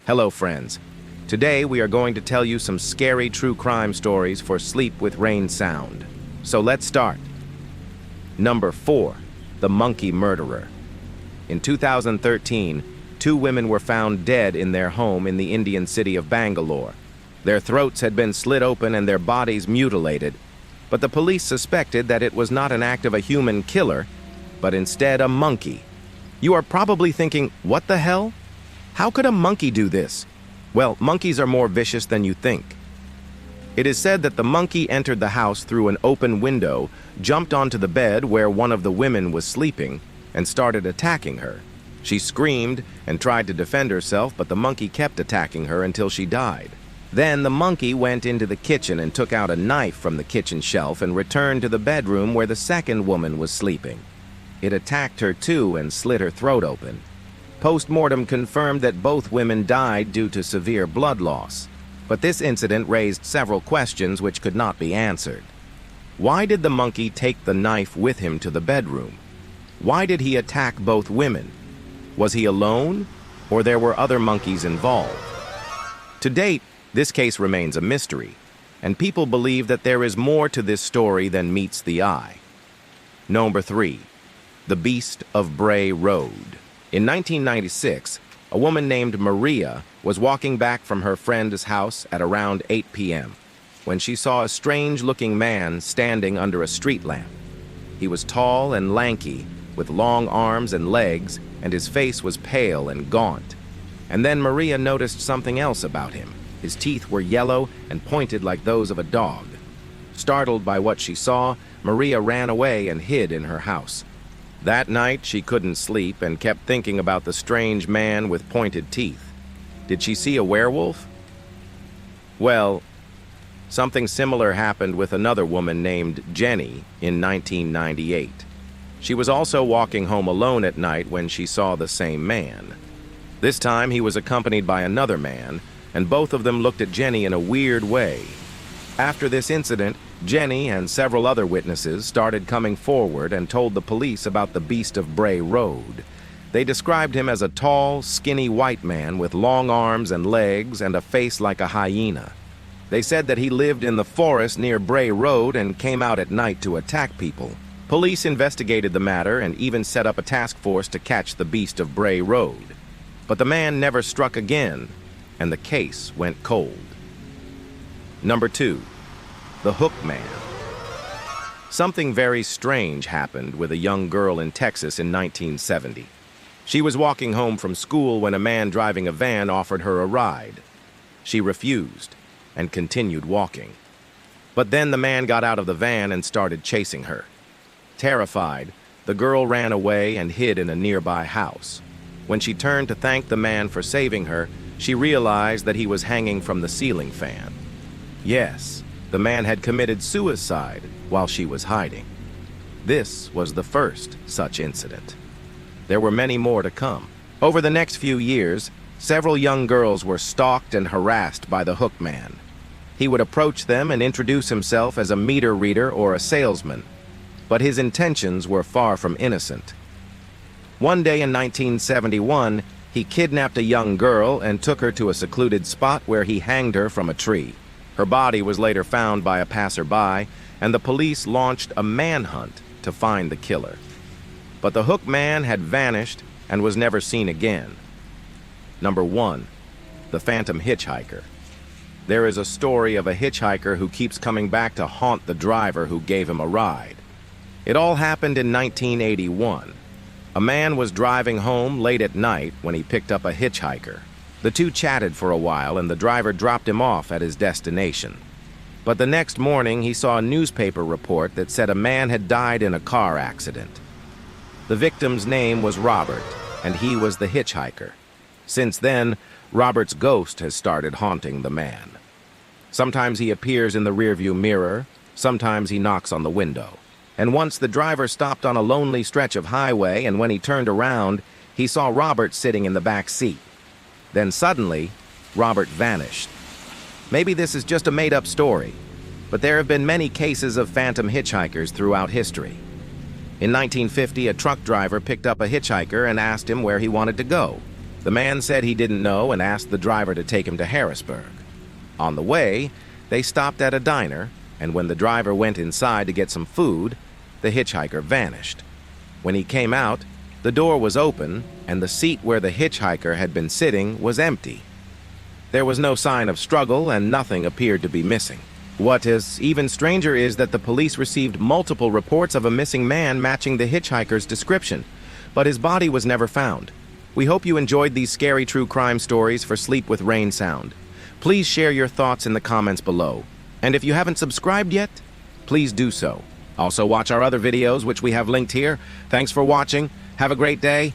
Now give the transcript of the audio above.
Hello, friends. Today we are going to tell you some scary true crime stories for Sleep with Rain Sound. So let's start. Number 4. The Monkey Murderer. In 2013, 2 women were found dead in their home in the Indian city of Bangalore. Their throats had been slit open and their bodies mutilated, but the police suspected that it was not an act of a human killer, but instead a monkey. You are probably thinking, what the hell? How could a monkey do this? Well, monkeys are more vicious than you think. It is said that the monkey entered the house through an open window, jumped onto the bed where one of the women was sleeping, and started attacking her. She screamed and tried to defend herself, but the monkey kept attacking her until she died. Then the monkey went into the kitchen and took out a knife from the kitchen shelf and returned to the bedroom where the second woman was sleeping. It attacked her too and slit her throat open. Post-mortem confirmed that both women died due to severe blood loss, but this incident raised several questions which could not be answered. Why did the monkey take the knife with him to the bedroom? Why did he attack both women? Was he alone, or there were other monkeys involved? To date, this case remains a mystery, and people believe that there is more to this story than meets the eye. Number 3. The Beast of Bray Road. In 1996, a woman named Maria was walking back from her friend's house at around 8 p.m. when she saw a strange-looking man standing under a street lamp. He was tall and lanky, with long arms and legs, and his face was pale and gaunt. And then Maria noticed something else about him. His teeth were yellow and pointed like those of a dog. Startled by what she saw, Maria ran away and hid in her house. That night, she couldn't sleep and kept thinking about the strange man with pointed teeth. Did she see a werewolf? Well, something similar happened with another woman named Jenny in 1998. She was also walking home alone at night when she saw the same man. This time, he was accompanied by another man, and both of them looked at Jenny in a weird way. After this incident, Jenny and several other witnesses started coming forward and told the police about the Beast of Bray Road. They described him as a tall, skinny white man with long arms and legs and a face like a hyena. They said that he lived in the forest near Bray Road and came out at night to attack people. Police investigated the matter and even set up a task force to catch the Beast of Bray Road. But the man never struck again, and the case went cold. Number 2. The Hook Man. Something very strange happened with a young girl in Texas in 1970. She was walking home from school when a man driving a van offered her a ride. She refused and continued walking. But then the man got out of the van and started chasing her. Terrified, the girl ran away and hid in a nearby house. When she turned to thank the man for saving her, she realized that he was hanging from the ceiling fan. Yes, the man had committed suicide while she was hiding. This was the first such incident. There were many more to come. Over the next few years, several young girls were stalked and harassed by the Hook Man. He would approach them and introduce himself as a meter reader or a salesman, but his intentions were far from innocent. One day in 1971, he kidnapped a young girl and took her to a secluded spot where he hanged her from a tree. Her body was later found by a passerby, and the police launched a manhunt to find the killer. But the Hook Man had vanished and was never seen again. Number 1. The Phantom Hitchhiker. There is a story of a hitchhiker who keeps coming back to haunt the driver who gave him a ride. It all happened in 1981. A man was driving home late at night when he picked up a hitchhiker. The two chatted for a while and the driver dropped him off at his destination. But the next morning he saw a newspaper report that said a man had died in a car accident. The victim's name was Robert, and he was the hitchhiker. Since then, Robert's ghost has started haunting the man. Sometimes he appears in the rearview mirror, sometimes he knocks on the window. And once the driver stopped on a lonely stretch of highway, and when he turned around, he saw Robert sitting in the back seat. Then suddenly, Robert vanished. Maybe this is just a made-up story, but there have been many cases of phantom hitchhikers throughout history. In 1950, a truck driver picked up a hitchhiker and asked him where he wanted to go. The man said he didn't know and asked the driver to take him to Harrisburg. On the way, they stopped at a diner, and when the driver went inside to get some food, the hitchhiker vanished. When he came out, the door was open, and the seat where the hitchhiker had been sitting was empty. There was no sign of struggle, and nothing appeared to be missing. What is even stranger is that the police received multiple reports of a missing man matching the hitchhiker's description, but his body was never found. We hope you enjoyed these scary true crime stories for Sleep with Rain Sound. Please share your thoughts in the comments below. And if you haven't subscribed yet, please do so. Also watch our other videos, which we have linked here. Thanks for watching. Have a great day.